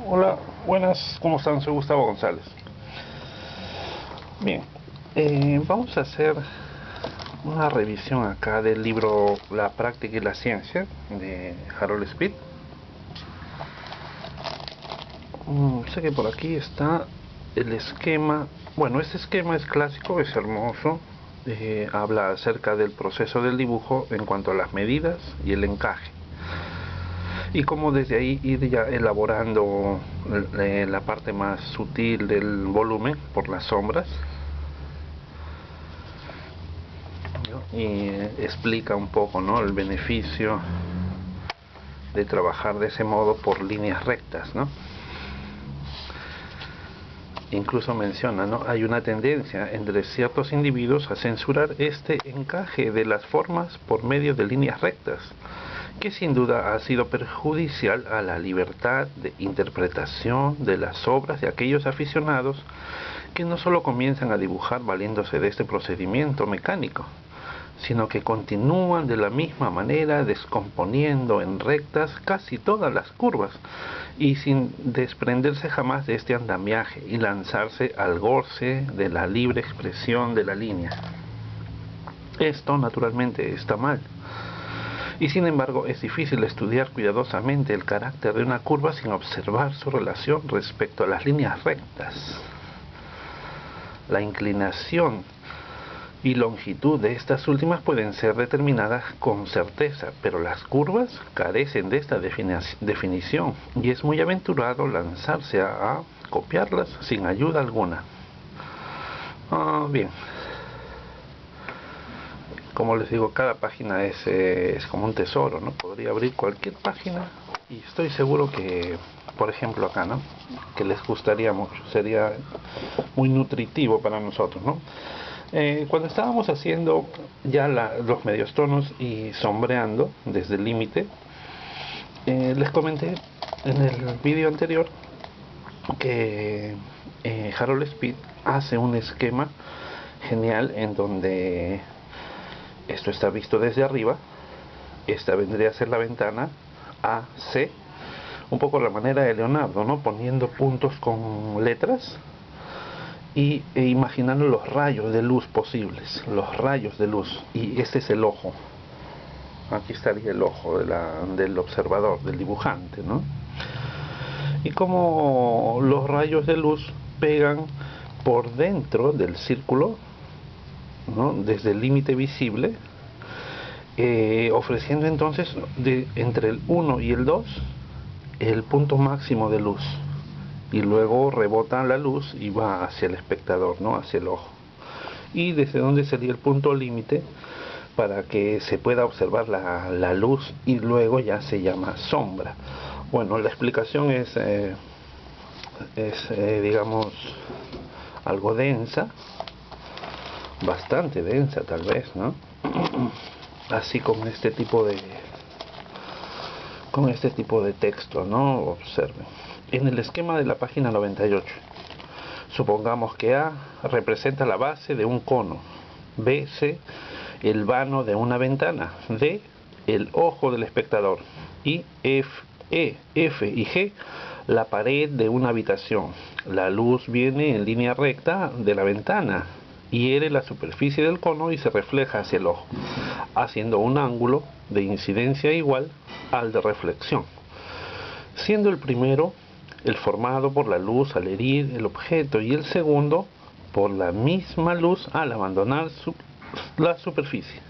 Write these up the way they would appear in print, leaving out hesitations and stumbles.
Hola, buenas, ¿cómo están? Soy Gustavo González. Bien, vamos a hacer una revisión acá del libro La práctica y la ciencia de Harold Smith. Sé que por aquí está el esquema. Bueno, este esquema es clásico, es hermoso. Habla acerca del proceso del dibujo en cuanto a las medidas y el encaje. Y cómo desde ahí ir ya elaborando la parte más sutil del volumen por las sombras, ¿no? Y explica un poco, ¿no?, el beneficio de trabajar de ese modo por líneas rectas, ¿no? Incluso menciona, ¿no?, hay una tendencia entre ciertos individuos a censurar este encaje de las formas por medio de líneas rectas, que sin duda ha sido perjudicial a la libertad de interpretación de las obras de aquellos aficionados que no solo comienzan a dibujar valiéndose de este procedimiento mecánico, sino que continúan de la misma manera descomponiendo en rectas casi todas las curvas y sin desprenderse jamás de este andamiaje y lanzarse al goce de la libre expresión de la línea. Esto naturalmente está mal, y sin embargo es difícil estudiar cuidadosamente el carácter de una curva sin observar su relación respecto a las líneas rectas. La inclinación y longitud de estas últimas pueden ser determinadas con certeza, pero las curvas carecen de esta definición y es muy aventurado lanzarse a copiarlas sin ayuda alguna. Bien, como les digo, cada página es como un tesoro, ¿no? Podría abrir cualquier página y estoy seguro que, por ejemplo acá, ¿no?, que les gustaría mucho, sería muy nutritivo para nosotros, ¿no? Cuando estábamos haciendo ya los medios tonos y sombreando desde el límite, les comenté en el vídeo anterior que Harold Smith hace un esquema genial en donde esto está visto desde arriba, esta vendría a ser la ventana A, C, un poco la manera de Leonardo, ¿no?, poniendo puntos con letras e imaginando los rayos de luz posibles, los rayos de luz, y este es el ojo. Aquí estaría el ojo del observador, del dibujante, ¿no? Y como los rayos de luz pegan por dentro del círculo, ¿no?, desde el límite visible, ofreciendo entonces entre el 1 y el 2 el punto máximo de luz, y luego rebota la luz y va hacia el espectador, ¿no?, hacia el ojo. Y desde donde sería el punto límite para que se pueda observar la luz, y luego ya se llama sombra. Bueno, la explicación digamos, algo densa, bastante densa tal vez, ¿no? Así con este tipo de texto, ¿no? Observen. En el esquema de la página 98, supongamos que A representa la base de un cono, B, C, el vano de una ventana, D, el ojo del espectador, y F y G, la pared de una habitación. La luz viene en línea recta de la ventana, hiere la superficie del cono y se refleja hacia el ojo, haciendo un ángulo de incidencia igual al de reflexión, siendo el primero el formado por la luz al herir el objeto y el segundo por la misma luz al abandonar la superficie.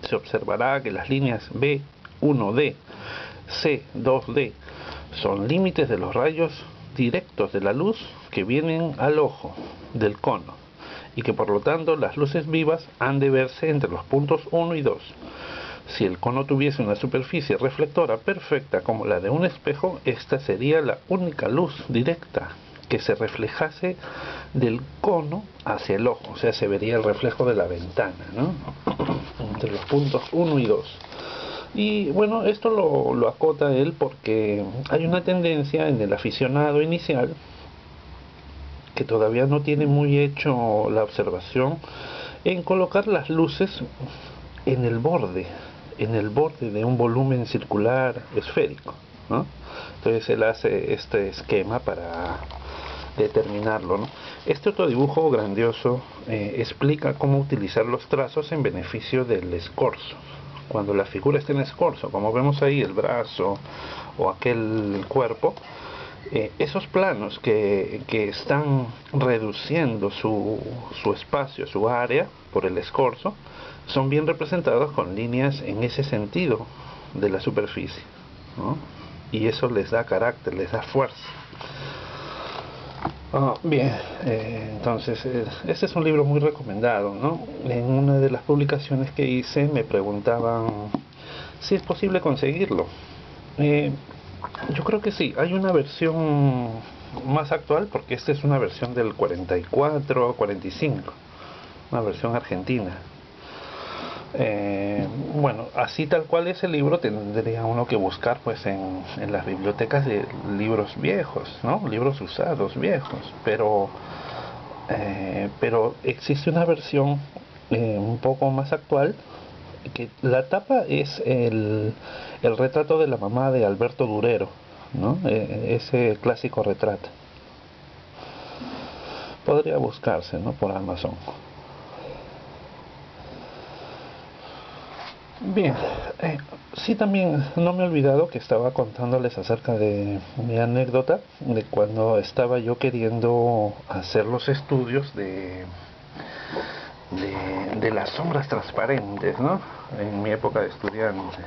Se observará que las líneas B1D, C2D son límites de los rayos directos de la luz que vienen al ojo del cono, y que por lo tanto las luces vivas han de verse entre los puntos 1 y 2. Si el cono tuviese una superficie reflectora perfecta como la de un espejo, esta sería la única luz directa que se reflejase del cono hacia el ojo, o sea, se vería el reflejo de la ventana, ¿no?, entre los puntos 1 y 2. Y bueno, esto lo acota él porque hay una tendencia en el aficionado inicial que todavía no tiene muy hecho la observación en colocar las luces en el borde de un volumen circular esférico. ¿no? Entonces él hace este esquema para determinarlo, ¿no? Este otro dibujo grandioso explica cómo utilizar los trazos en beneficio del escorzo. Cuando la figura está en escorzo, como vemos ahí, el brazo o aquel cuerpo, esos planos que están reduciendo su espacio, su área por el escorzo, son bien representados con líneas en ese sentido de la superficie, ¿no? Y eso les da carácter, les da fuerza. Bien, entonces este es un libro muy recomendado, ¿no? En una de las publicaciones que hice me preguntaban si es posible conseguirlo. Yo creo que sí, hay una versión más actual, porque esta es una versión del 44, 45, una versión argentina. Bueno, así tal cual ese libro tendría uno que buscar pues en las bibliotecas de libros viejos, ¿no? Libros usados viejos, pero existe una versión un poco más actual, que la tapa es el retrato de la mamá de Alberto Durero, ¿no? Ese clásico retrato. Podría buscarse, ¿no? Por Amazon. Bien, sí, también no me he olvidado que estaba contándoles acerca de mi anécdota de cuando estaba yo queriendo hacer los estudios de las sombras transparentes, ¿no? En mi época de estudiante.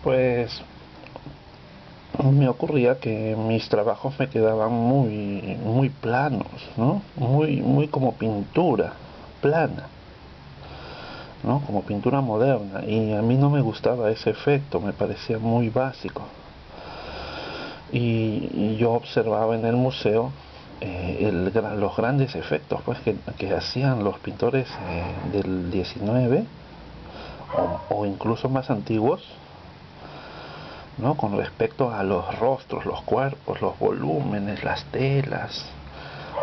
Pues me ocurría que mis trabajos me quedaban muy planos, ¿no? Muy como pintura plana, ¿no? Como pintura moderna, y a mí no me gustaba ese efecto, me parecía muy básico. Y yo observaba en el museo los grandes efectos pues que hacían los pintores del 19 o incluso más antiguos, ¿no? Con respecto a los rostros, los cuerpos, los volúmenes, las telas,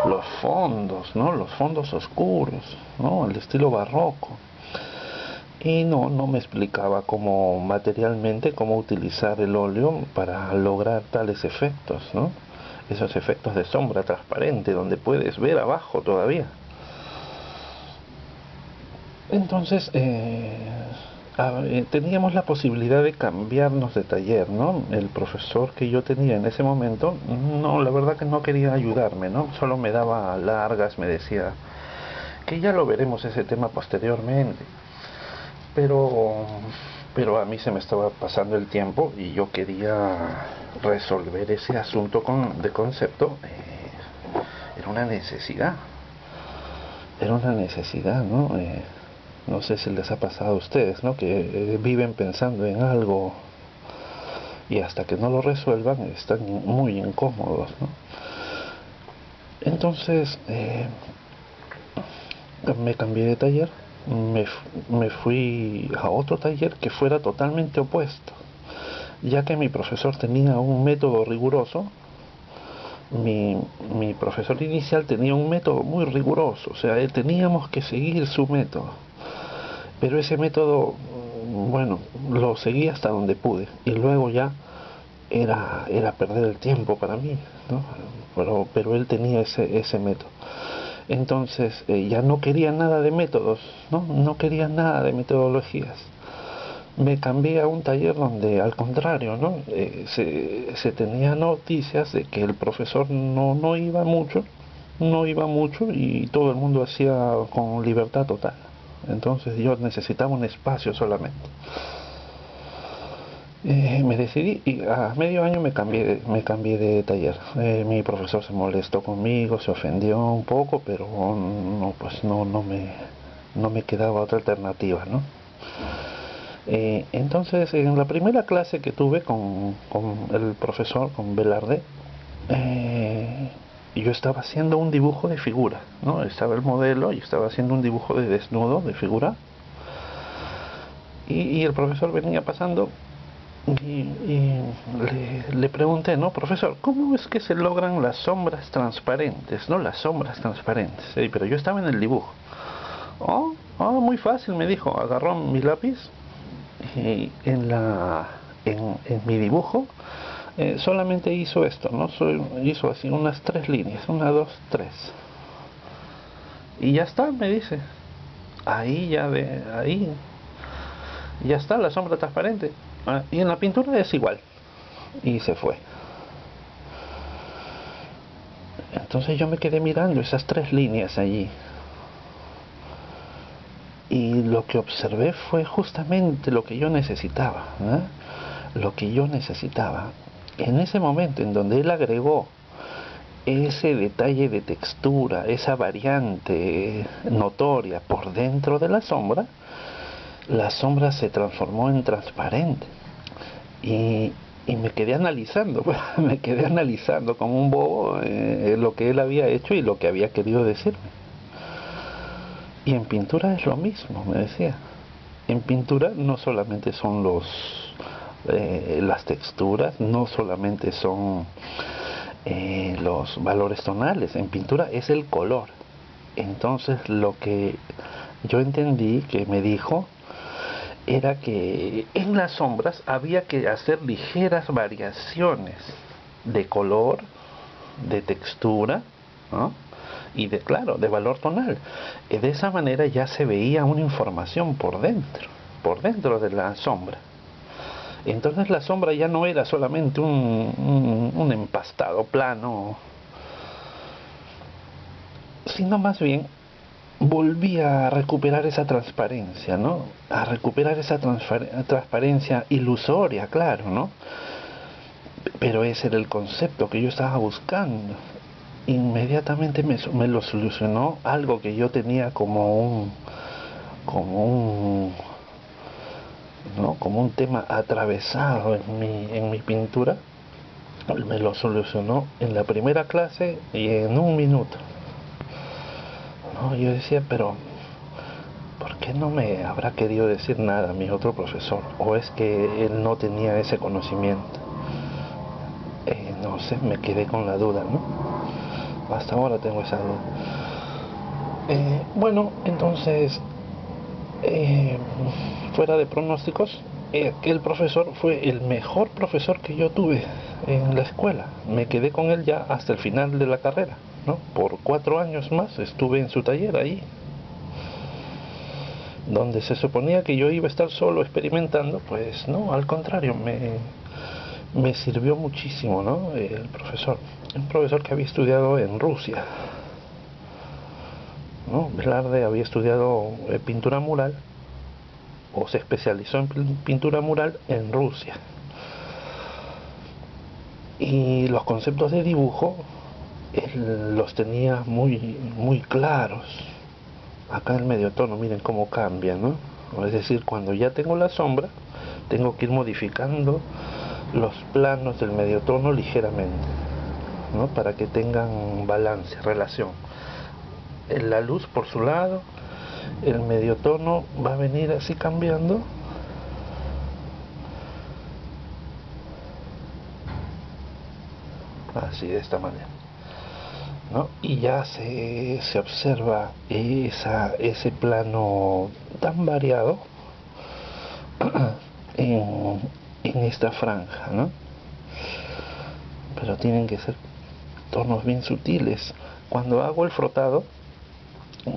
los fondos, ¿no? Los fondos oscuros, ¿no? El estilo barroco. Y no me explicaba cómo materialmente cómo utilizar el óleo para lograr tales efectos, ¿no? Esos efectos de sombra transparente donde puedes ver abajo todavía. Entonces teníamos la posibilidad de cambiarnos de taller, ¿no? El profesor que yo tenía en ese momento, no, la verdad que no quería ayudarme, ¿no? Solo me daba largas, me decía que ya lo veremos ese tema posteriormente. pero pero a mí se me estaba pasando el tiempo y yo quería resolver ese asunto de concepto. Era una necesidad, ¿no? No sé si les ha pasado a ustedes, ¿no? Que viven pensando en algo y hasta que no lo resuelvan están muy incómodos, ¿no? Entonces me cambié de taller, me, me fui a otro taller que fuera totalmente opuesto, ya que mi profesor tenía un método riguroso. Mi profesor inicial tenía un método muy riguroso, o sea, teníamos que seguir su método, pero ese método, bueno, lo seguí hasta donde pude y luego ya era perder el tiempo para mí, ¿no? Pero él tenía ese método. Entonces ya no quería nada de métodos, ¿no? No quería nada de metodologías. Me cambié a un taller donde al contrario, ¿no? Se tenía noticias de que el profesor no iba mucho, no iba mucho y todo el mundo hacía con libertad total. Entonces yo necesitaba un espacio solamente. Me decidí y a medio año me cambié de taller. Mi profesor se molestó conmigo, se ofendió un poco, pero no, pues no me quedaba otra alternativa, ¿no? Entonces, en la primera clase que tuve con el profesor, con Velarde, yo estaba haciendo un dibujo de figura, ¿no? Estaba el modelo y estaba haciendo un dibujo de desnudo, de figura, y el profesor venía pasando y le pregunté, ¿no? Profesor, ¿cómo es que se logran las sombras transparentes, ¿no? Las sombras transparentes. Pero yo estaba en el dibujo. Muy fácil, me dijo. Agarró mi lápiz y en mi dibujo solamente hizo esto, ¿no? Hizo así unas 3 líneas, 1, 2, 3. Y ya está, me dice. Ahí ya está la sombra transparente. Y en la pintura es igual. Y se fue. Entonces yo me quedé mirando esas 3 líneas allí. Y lo que observé fue justamente lo que yo necesitaba, ¿eh? Lo que yo necesitaba. En ese momento en donde él agregó ese detalle de textura, esa variante notoria por dentro de la sombra se transformó en transparente. Y me quedé analizando, me quedé analizando como un bobo lo que él había hecho y lo que había querido decirme. Y en pintura es lo mismo, me decía. En pintura no solamente son las texturas, no solamente son los valores tonales, en pintura es el color. Entonces lo que yo entendí que me dijo era que en las sombras había que hacer ligeras variaciones de color, de textura, ¿no? Y claro, de valor tonal. De esa manera ya se veía una información por dentro de la sombra. Entonces la sombra ya no era solamente un empastado plano, sino más bien volvía a recuperar esa transparencia, ¿no? A recuperar esa transparencia ilusoria, claro, ¿no? Pero ese era el concepto que yo estaba buscando. Inmediatamente me lo solucionó algo que yo tenía como un, ¿no? Como un tema atravesado en mi pintura. Me lo solucionó en la primera clase y en un minuto. ¿No? Yo decía, pero ¿por qué no me habrá querido decir nada mi otro profesor? ¿O es que él no tenía ese conocimiento? No sé, me quedé con la duda, ¿no? Hasta ahora tengo esa duda. Bueno, entonces, fuera de pronósticos, aquel profesor fue el mejor profesor que yo tuve en la escuela. Me quedé con él ya hasta el final de la carrera, ¿no? Por 4 años más estuve en su taller ahí, donde se suponía que yo iba a estar solo experimentando. Pues no, al contrario, me sirvió muchísimo, ¿no? El profesor, un profesor que había estudiado en Rusia, ¿no? Velarde había estudiado pintura mural, o se especializó en pintura mural en Rusia. Y los conceptos de dibujo él los tenía muy claros. Acá el medio tono, miren cómo cambia, ¿no? Es decir, cuando ya tengo la sombra, tengo que ir modificando los planos del medio tono ligeramente, ¿no? Para que tengan balance, relación. La luz por su lado, el medio tono va a venir así cambiando. Así, de esta manera, ¿no? Y ya se observa ese plano tan variado en esta franja, ¿no? Pero tienen que ser tonos bien sutiles. Cuando hago el frotado,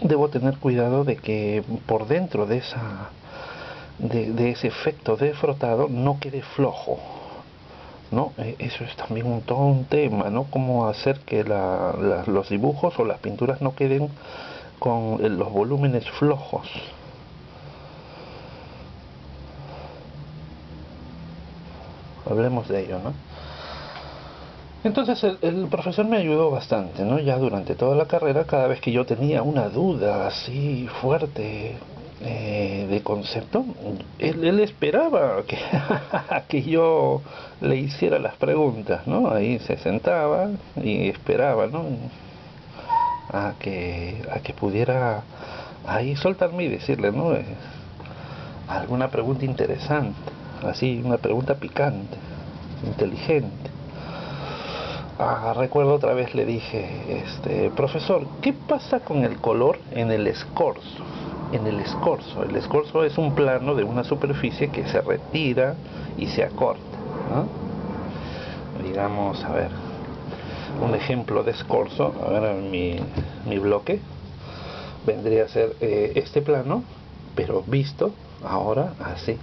debo tener cuidado de que por dentro de ese efecto de frotado no quede flojo, ¿no? Eso es también todo un tema, ¿no? Cómo hacer que los dibujos o las pinturas no queden con los volúmenes flojos. Hablemos de ello, ¿no? Entonces el profesor me ayudó bastante, ¿no? Ya durante toda la carrera, cada vez que yo tenía una duda así fuerte de concepto, él esperaba que yo le hiciera las preguntas, ¿no? Ahí se sentaba y esperaba, ¿no? A que pudiera ahí soltarme y decirle, ¿no? Alguna pregunta interesante, así, una pregunta picante, inteligente. Recuerdo otra vez le dije, profesor, ¿qué pasa con el color en el escorzo? en el escorzo. El escorzo es un plano de una superficie que se retira y se acorta, ¿no? Digamos, a ver, un ejemplo de escorzo, a ver, mi bloque vendría a ser este plano, pero visto ahora así,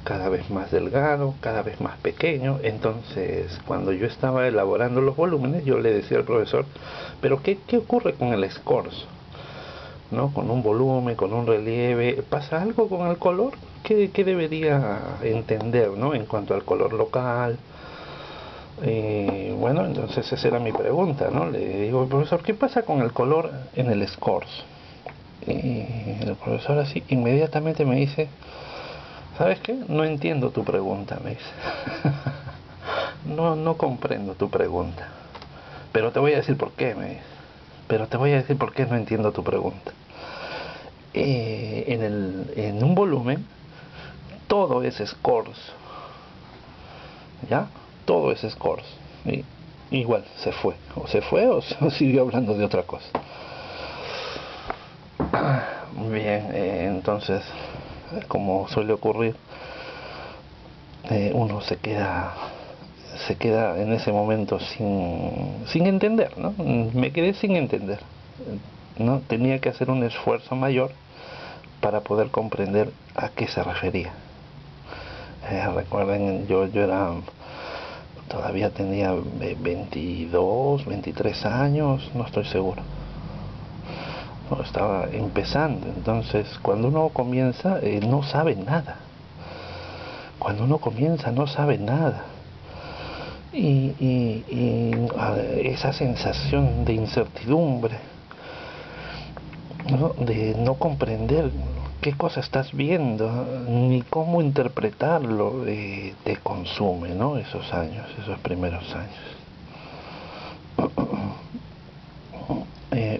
cada vez más delgado, cada vez más pequeño. Entonces, cuando yo estaba elaborando los volúmenes, yo le decía al profesor, pero ¿qué ocurre con el escorzo? ¿No? Con un volumen, con un relieve, ¿pasa algo con el color? ¿Qué debería entender, ¿no? En cuanto al color local? Bueno, entonces esa era mi pregunta, ¿no? Le digo, profesor, ¿qué pasa con el color en el escorzo? Y el profesor así inmediatamente me dice, ¿sabes qué? No entiendo tu pregunta, me dice. No comprendo tu pregunta. Pero te voy a decir por qué, me dice. Pero te voy a decir por qué no entiendo tu pregunta. En un volumen todo es escorzo, ¿ya? Todo es escorzo. Y igual se fue o siguió hablando de otra cosa. Bien, entonces, como suele ocurrir, uno se queda en ese momento sin entender, ¿no? Me quedé sin entender, ¿no? Tenía que hacer un esfuerzo mayor para poder comprender a qué se refería. Recuerden, yo todavía tenía 22, 23 años, no estoy seguro. No, estaba empezando. Entonces, cuando uno comienza, no sabe nada. Cuando uno comienza, no sabe nada. Y esa sensación de incertidumbre, ¿no? De no comprender qué cosa estás viendo ni cómo interpretarlo, te consume, ¿no? Esos años, esos primeros años.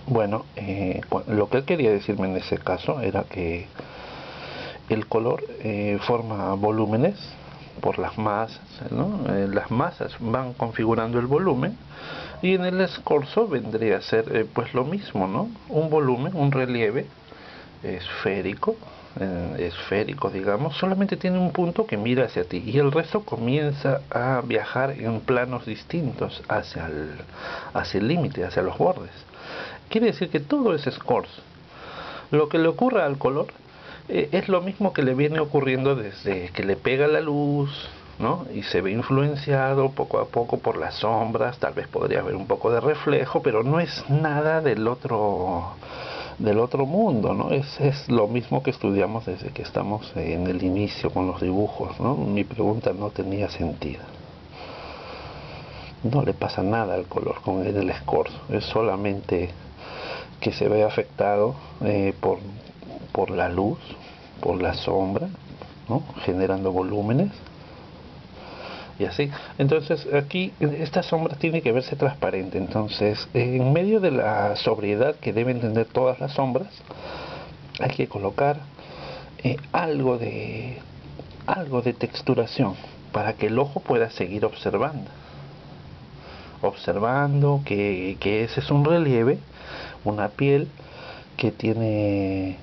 Bueno, lo que él quería decirme en ese caso era que el color forma volúmenes por las masas, ¿no? Las masas van configurando el volumen, y en el escorzo vendría a ser pues lo mismo, ¿no? Un volumen, un relieve esférico, digamos, solamente tiene un punto que mira hacia ti y el resto comienza a viajar en planos distintos hacia el límite, hacia los bordes. Quiere decir que todo es escorzo. Lo que le ocurra al color es lo mismo que le viene ocurriendo desde que le pega la luz, ¿no? Y se ve influenciado poco a poco por las sombras. Tal vez podría haber un poco de reflejo, pero no es nada del otro mundo, ¿no? Es lo mismo que estudiamos desde que estamos en el inicio con los dibujos, ¿no? Mi pregunta no tenía sentido. No le pasa nada al color con el escorzo, es solamente que se ve afectado por la luz, por la sombra, ¿no? Generando volúmenes y así. Entonces aquí esta sombra tiene que verse transparente. Entonces, en medio de la sobriedad que deben tener todas las sombras, hay que colocar algo de texturación para que el ojo pueda seguir observando que ese es un relieve, una piel que tiene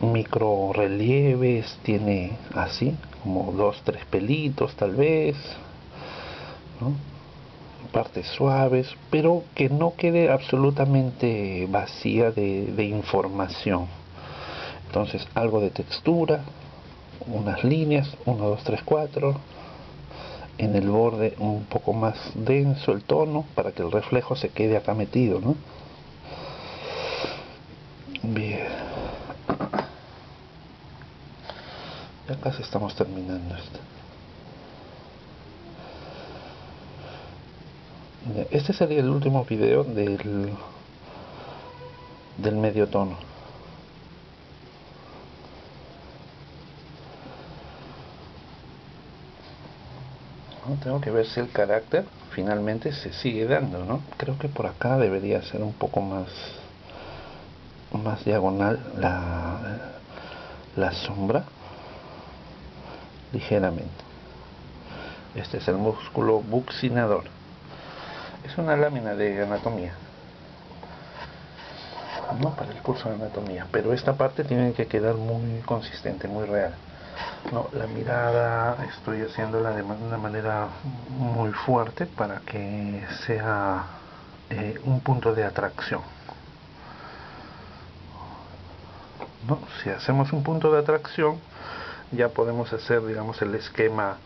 micro relieves, tiene así como 2, 3 pelitos tal vez, ¿no? Partes suaves, pero que no quede absolutamente vacía de información. Entonces algo de textura, unas líneas, 1, 2, 3, 4, en el borde un poco más denso el tono para que el reflejo se quede acá metido, ¿no? Bien, ya casi estamos terminando esto. Este sería el último video del medio tono. ¿No? Tengo que ver si el carácter finalmente se sigue dando, ¿no? Creo que por acá debería ser un poco más diagonal la sombra, ligeramente. Este es el músculo buccinador. Es una lámina de anatomía. ¿no? Para el curso de anatomía, pero esta parte tiene que quedar muy consistente, muy real, ¿no? La mirada estoy haciéndola de una manera muy fuerte para que sea un punto de atracción, ¿no? Si hacemos un punto de atracción, ya podemos hacer, digamos, el esquema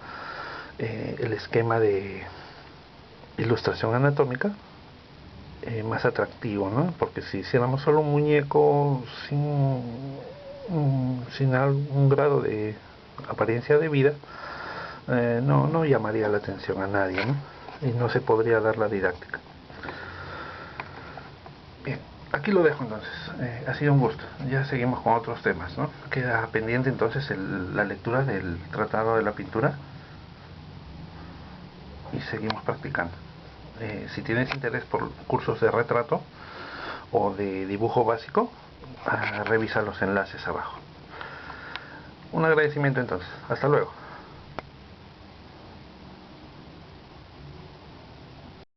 de ilustración anatómica más atractivo, ¿no? Porque si hiciéramos solo un muñeco sin algún grado de apariencia de vida, no llamaría la atención a nadie, ¿no? Y no se podría dar la didáctica. Bien, aquí lo dejo entonces. Ha sido un gusto. Ya seguimos con otros temas, ¿no? Queda pendiente entonces la lectura del Tratado de la Pintura y seguimos practicando. Si tienes interés por cursos de retrato o de dibujo básico, revisa los enlaces abajo. Un agradecimiento entonces. Hasta luego.